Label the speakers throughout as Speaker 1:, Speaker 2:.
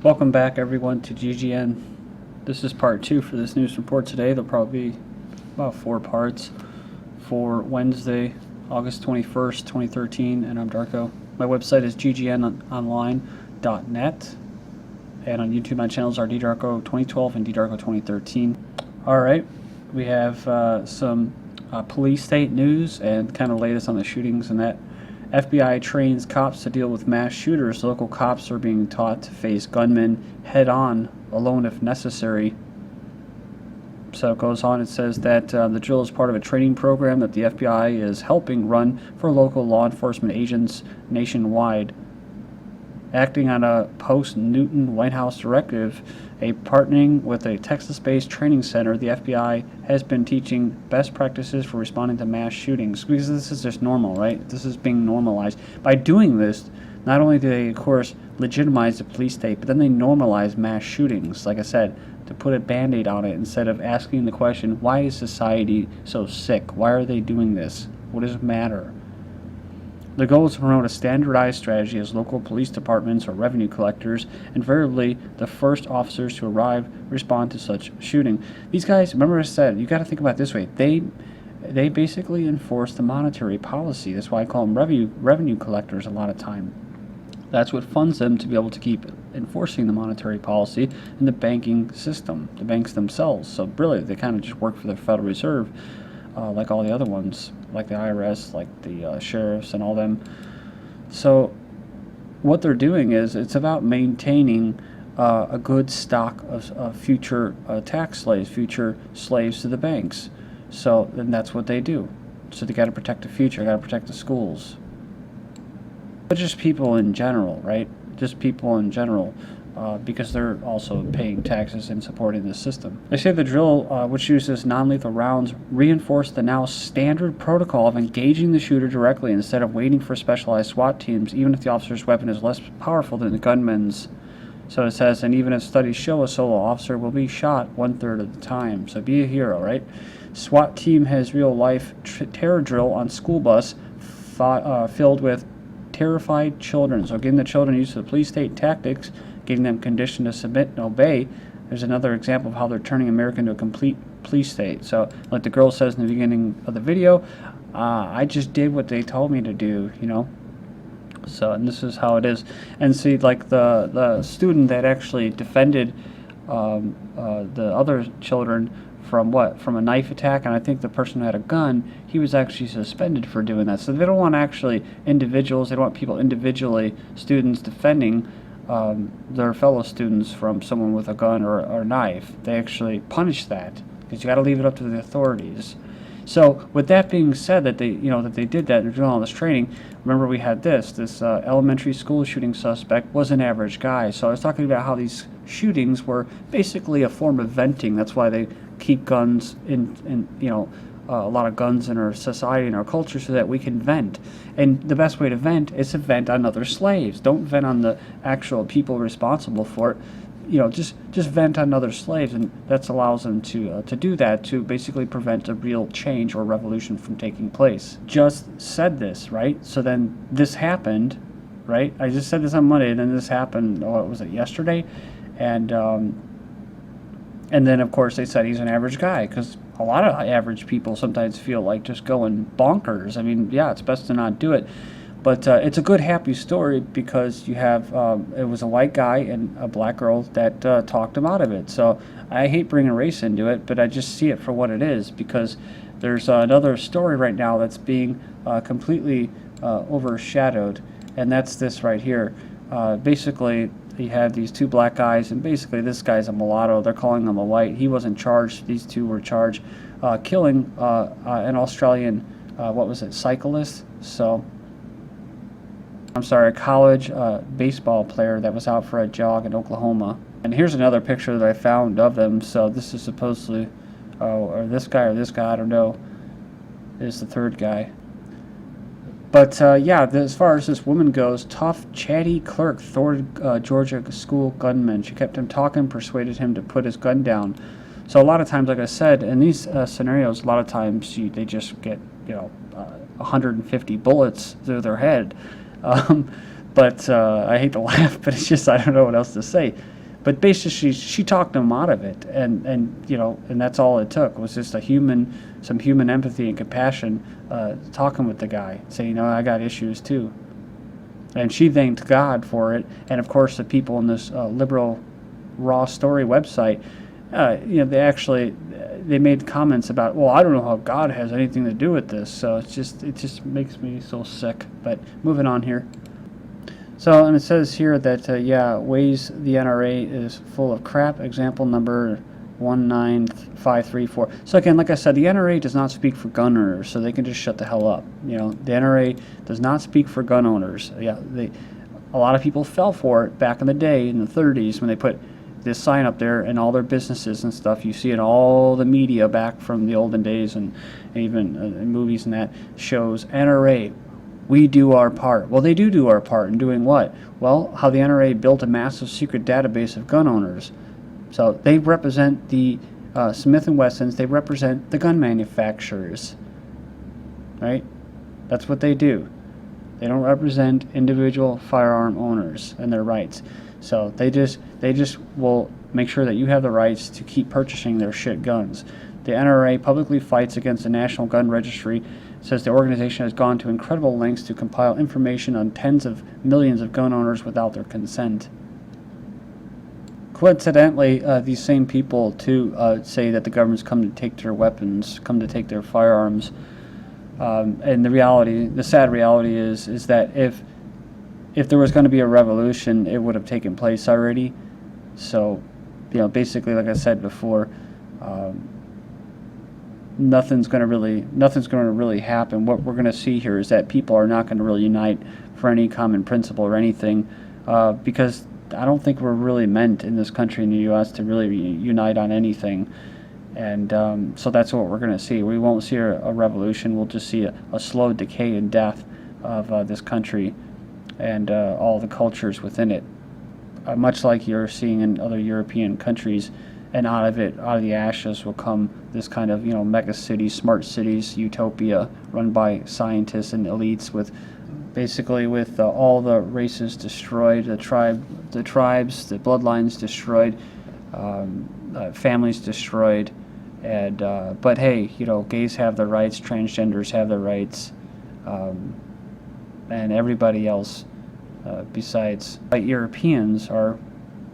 Speaker 1: Welcome back, everyone, to GGN. This is part 2 for this news report today. There'll probably be about 4 parts for Wednesday, August 21st, 2013, and I'm Darko. My website is ggnonline.net, and on YouTube my channels are ddarko 2012 and ddarko 2013. Alright, we have some police state news and kind of latest on the shootings and that. FBI trains cops to deal with mass shooters. Local cops are being taught to face gunmen head-on, alone if necessary. So it goes on, it says that the drill is part of a training program that the FBI is helping run for local law enforcement agents nationwide. Acting on a post-Newton White House directive, partnering with a Texas-based training center, the FBI has been teaching best practices for responding to mass shootings. Because this is just normal, right? This is being normalized. By doing this, not only do they, of course, legitimize the police state, but then they normalize mass shootings, like I said, to put a Band-Aid on it instead of asking the question, why is society so sick? Why are they doing this? What does it matter? The goal is to promote a standardized strategy as local police departments or revenue collectors, invariably the first officers to arrive, respond to such shooting. These guys, remember I said, you got to think about it this way. They basically enforce the monetary policy. That's why I call them revenue collectors a lot of time. That's what funds them to be able to keep enforcing the monetary policy in the banking system, the banks themselves. So really, they kind of just work for the Federal Reserve. Like all the other ones, like the IRS, like the sheriffs and all them. So what they're doing is it's about maintaining a good stock of future tax slaves, future slaves to the banks. So then that's what they do. So they got to protect the future, got to protect the schools. But just people in general, right? Just people in general. Because they're also paying taxes and supporting the system. They say the drill, which uses non-lethal rounds, reinforced the now standard protocol of engaging the shooter directly instead of waiting for specialized SWAT teams, even if the officer's weapon is less powerful than the gunman's. So it says, and even if studies show a solo officer will be shot 1/3 of the time. So be a hero, right? SWAT team has real-life terror drill on school bus filled with terrified children. So getting the children used to the police state tactics, getting them conditioned to submit and obey. There's another example of how they're turning America into a complete police state. So, like the girl says in the beginning of the video, I just did what they told me to do, you know. So, and this is how it is. And see, like the student that actually defended the other children from what? From a knife attack, and I think the person who had a gun, he was actually suspended for doing that. So they don't want actually individuals, they don't want people individually, students defending their fellow students from someone with a gun or a knife. They actually punish that because you got to leave it up to the authorities. So with that being said, that they did that and they're doing all this training. Remember, we had this elementary school shooting suspect was an average guy. So I was talking about how these shootings were basically a form of venting. That's why they keep guns in a lot of guns in our society and our culture so that we can vent. And the best way to vent is to vent on other slaves. Don't vent on the actual people responsible for it. You know, just vent on other slaves, and that allows them to do that, to basically prevent a real change or revolution from taking place. Just said this, right? So then this happened, right? I just said this on Monday, and then this happened, what was it, yesterday? And then, of course, they said he's an average guy, because a lot of average people sometimes feel like just going bonkers. I mean, yeah, it's best to not do it. But it's a good, happy story because you have, it was a white guy and a black girl that talked him out of it. So I hate bringing race into it, but I just see it for what it is, because there's another story right now that's being completely overshadowed, and that's this right here. Basically, you have these two black guys, and basically this guy's a mulatto. They're calling him a white. He wasn't charged. These two were charged killing an Australian, cyclist? So, I'm sorry, a college baseball player that was out for a jog in Oklahoma. And here's another picture that I found of them. So this is supposedly, or this guy, I don't know, is the third guy. But yeah, as far as this woman goes, tough, chatty clerk thwarted Georgia school gunman. She kept him talking, persuaded him to put his gun down. So a lot of times, like I said, in these scenarios, a lot of times they just get 150 bullets through their head. But I hate to laugh, but it's just I don't know what else to say. But basically, she talked him out of it, and and that's all it took was just some human empathy and compassion, talking with the guy, saying, I got issues too. And she thanked God for it, and of course the people in this liberal Raw Story website, they made comments about, well, I don't know how God has anything to do with this. So it just makes me so sick. But moving on here. So, and it says here that, ways the NRA is full of crap. Example number 19534. So again, like I said, the NRA does not speak for gun owners, so they can just shut the hell up. The NRA does not speak for gun owners. A lot of people fell for it back in the day in the 30s when they put this sign up there and all their businesses and stuff. You see in all the media back from the olden days, and even in movies and that shows NRA. We do our part. Well, they do our part in doing what? Well, how the NRA built a massive secret database of gun owners. So they represent the Smith & Wessons. They represent the gun manufacturers, right? That's what they do. They don't represent individual firearm owners and their rights. So they just will make sure that you have the rights to keep purchasing their shit guns. The NRA publicly fights against the National Gun Registry, says the organization has gone to incredible lengths to compile information on tens of millions of gun owners without their consent. Coincidentally, these same people too say that the government's come to take their weapons, come to take their firearms. And the sad reality is that if there was going to be a revolution, it would have taken place already. So, basically, like I said before, nothing's going to really happen. What we're going to see here is that people are not going to really unite for any common principle or anything, because I don't think we're really meant in this country, in the U.S., to really unite on anything. And so that's what we're going to see. We won't see a revolution. We'll just see a slow decay and death of this country and all the cultures within it, much like you're seeing in other European countries. And out of the ashes will come this kind of, mega cities, smart cities, utopia run by scientists and elites, with all the races destroyed, the tribes, the bloodlines destroyed, families destroyed, and but hey, gays have their rights, transgenders have their rights, and everybody else besides white Europeans are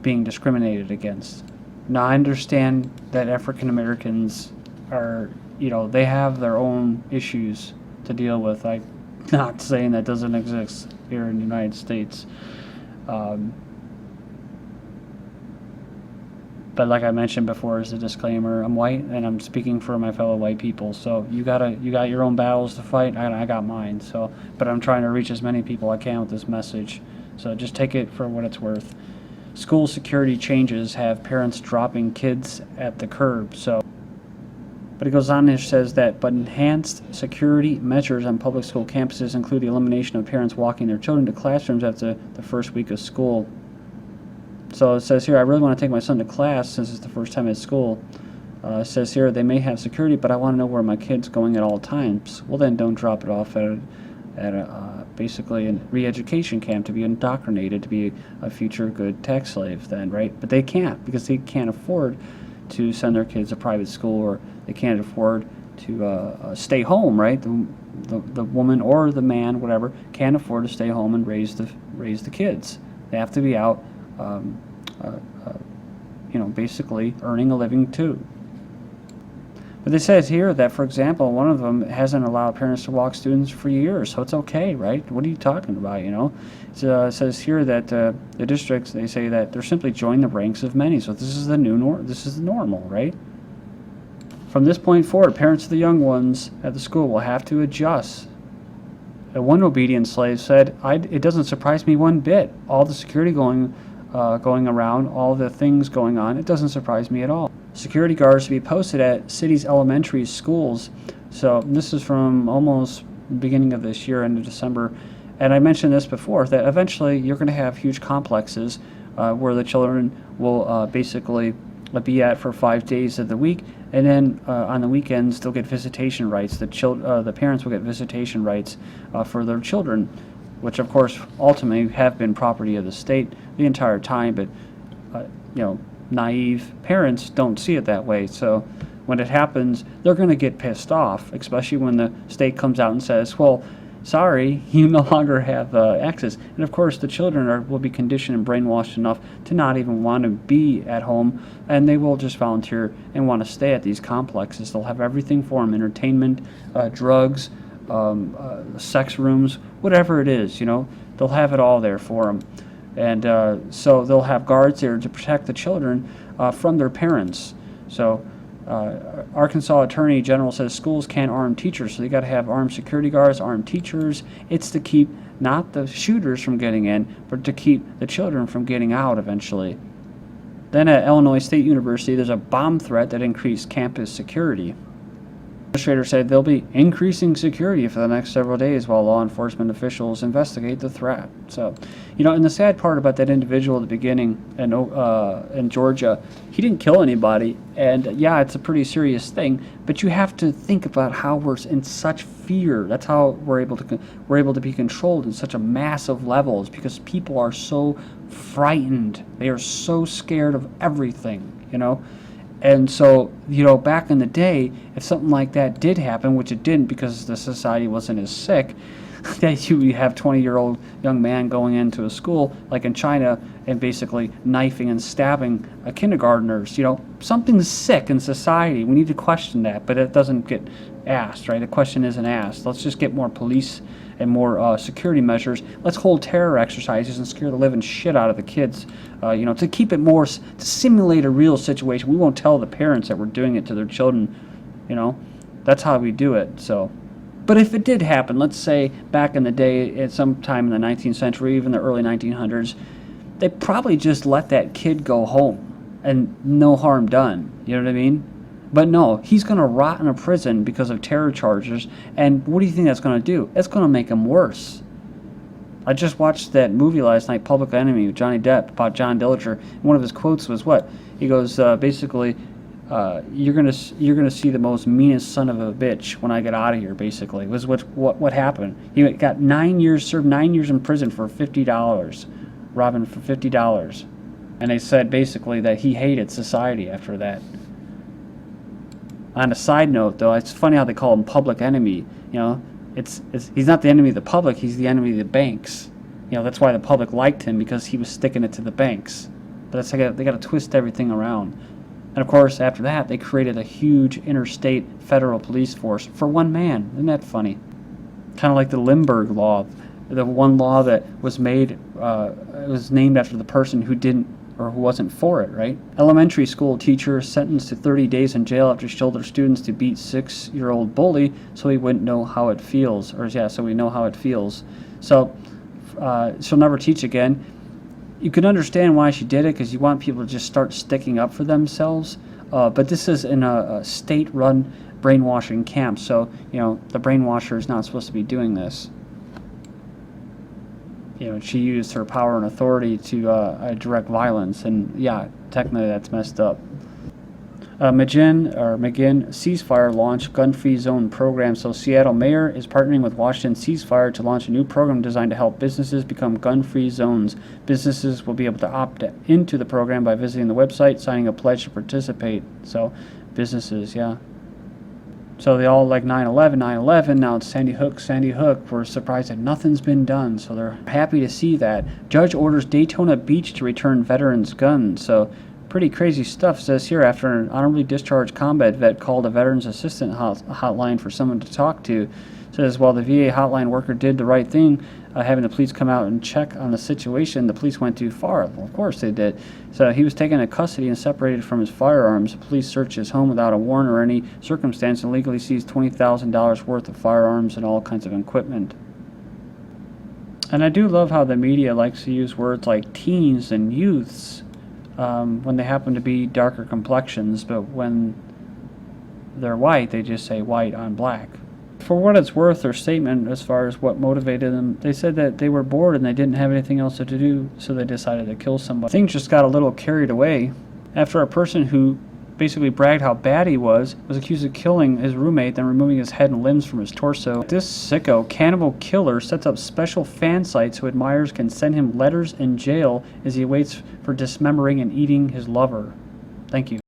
Speaker 1: being discriminated against. Now, I understand that African Americans are, they have their own issues to deal with. I'm not saying that doesn't exist here in the United States. But like I mentioned before, as a disclaimer, I'm white and I'm speaking for my fellow white people. So you got your own battles to fight. I got mine. So, but I'm trying to reach as many people I can with this message. So just take it for what it's worth. School security changes have parents dropping kids at the curb. But it goes on and says that, but enhanced security measures on public school campuses include the elimination of parents walking their children to classrooms after the first week of school. So it says here, I really want to take my son to class since it's the first time at school. It says here, they may have security, but I want to know where my kid's going at all times. Well, then don't drop it off at basically a re-education camp to be indoctrinated to be a future good tax slave then, right? But they can't, because they can't afford to send their kids to private school, or they can't afford to stay home, right? The woman or the man, whatever, can't afford to stay home and raise the kids. They have to be out, basically earning a living too. But it says here that, for example, one of them hasn't allowed parents to walk students for years, so it's okay, right? What are you talking about, It says here that the districts, they say that they're simply joining the ranks of many, so this is the this is the normal, right? From this point forward, parents of the young ones at the school will have to adjust. One obedient slave said, it doesn't surprise me one bit. All the security going around, all the things going on, it doesn't surprise me at all. Security guards to be posted at city's elementary schools. So this is from almost the beginning of this year, end of December. And I mentioned this before, that eventually you're going to have huge complexes where the children will basically be at for 5 days of the week. And then on the weekends, they'll get visitation rights. The parents will get visitation rights for their children. which of course ultimately have been property of the state the entire time, but naive parents don't see it that way. So when it happens, they're going to get pissed off, especially when the state comes out and says, well, sorry, you no longer have access. And of course, the children will be conditioned and brainwashed enough to not even want to be at home, and they will just volunteer and want to stay at these complexes. They'll have everything for them: entertainment, drugs, sex rooms, whatever it is. They'll have it all there for them. And so they'll have guards there to protect the children from their parents. So Arkansas Attorney General says schools can't arm teachers, so you got to have armed security guards, armed teachers. It's to keep not the shooters from getting in, but to keep the children from getting out eventually. Then at Illinois State University, there's a bomb threat that increased campus security. The administrator said they'll be increasing security for the next several days while law enforcement officials investigate the threat. So, and the sad part about that individual at the beginning in Georgia, he didn't kill anybody, and yeah, it's a pretty serious thing. But you have to think about how we're in such fear. That's how we're able to be controlled in such a massive levels, because people are so frightened. They are so scared of everything. And so, back in the day, if something like that did happen, which it didn't because the society wasn't as sick, that you have 20-year-old young man going into a school, like in China, and basically knifing and stabbing kindergartners. Something's sick in society. We need to question that, but it doesn't get asked, right? The question isn't asked. Let's just get more police and more security measures. Let's hold terror exercises and scare the living shit out of the kids, to keep it more, to simulate a real situation. We won't tell the parents that we're doing it to their children, That's how we do it, so. But if it did happen, let's say back in the day, at some time in the 19th century, even the early 1900s, they probably just let that kid go home and no harm done, you know what I mean? But no, he's going to rot in a prison because of terror charges, and what do you think that's going to do? It's going to make him worse. I just watched that movie last night, Public Enemy, with Johnny Depp, about John Dillinger, and one of his quotes was what? He goes, basically, you're gonna see the most meanest son of a bitch when I get out of here, basically, was what happened. He got served 9 years in prison for $50, robbing for $50. And they said basically that he hated society after that. On a side note, though, it's funny how they call him Public Enemy. He's not the enemy of the public; he's the enemy of the banks. That's why the public liked him, because he was sticking it to the banks. But that's like they got to twist everything around. And of course, after that, they created a huge interstate federal police force for one man. Isn't that funny? Kind of like the Limburg Law, the one law that was made. It was named after the person who didn't, or who wasn't for it, right? Elementary school teacher sentenced to 30 days in jail after she told her students to beat 6-year-old bully so he wouldn't know how it feels. So we know how it feels. So she'll never teach again. You can understand why she did it, because you want people to just start sticking up for themselves. But this is in a state-run brainwashing camp, so the brainwasher is not supposed to be doing this. She used her power and authority to direct violence, and yeah, technically that's messed up. McGinn ceasefire launch gun-free zone program. So Seattle mayor is partnering with Washington ceasefire to launch a new program designed to help businesses become gun-free zones. Businesses will be able to opt into the program by visiting the website, signing a pledge to participate. So businesses, yeah. So they all like 9/11, 9/11, now it's Sandy Hook. We're surprised that nothing's been done, so they're happy to see that. Judge orders Daytona Beach to return veterans' guns. So pretty crazy stuff. It says here, after an honorably discharged combat vet called a veterans assistant hotline for someone to talk to. It says while the VA hotline worker did the right thing, having the police come out and check on the situation, the police went too far. Well, of course they did. So he was taken into custody and separated from his firearms. Police searched his home without a warrant or any circumstance and legally seized $20,000 worth of firearms and all kinds of equipment. And I do love how the media likes to use words like teens and youths when they happen to be darker complexions, but when they're white, they just say white on black. For what it's worth, their statement as far as what motivated them, they said that they were bored and they didn't have anything else to do, so they decided to kill somebody. Things just got a little carried away after a person who basically bragged how bad he was accused of killing his roommate, then removing his head and limbs from his torso. This sicko, cannibal killer, sets up special fan sites so admirers can send him letters in jail as he waits for dismembering and eating his lover. Thank you.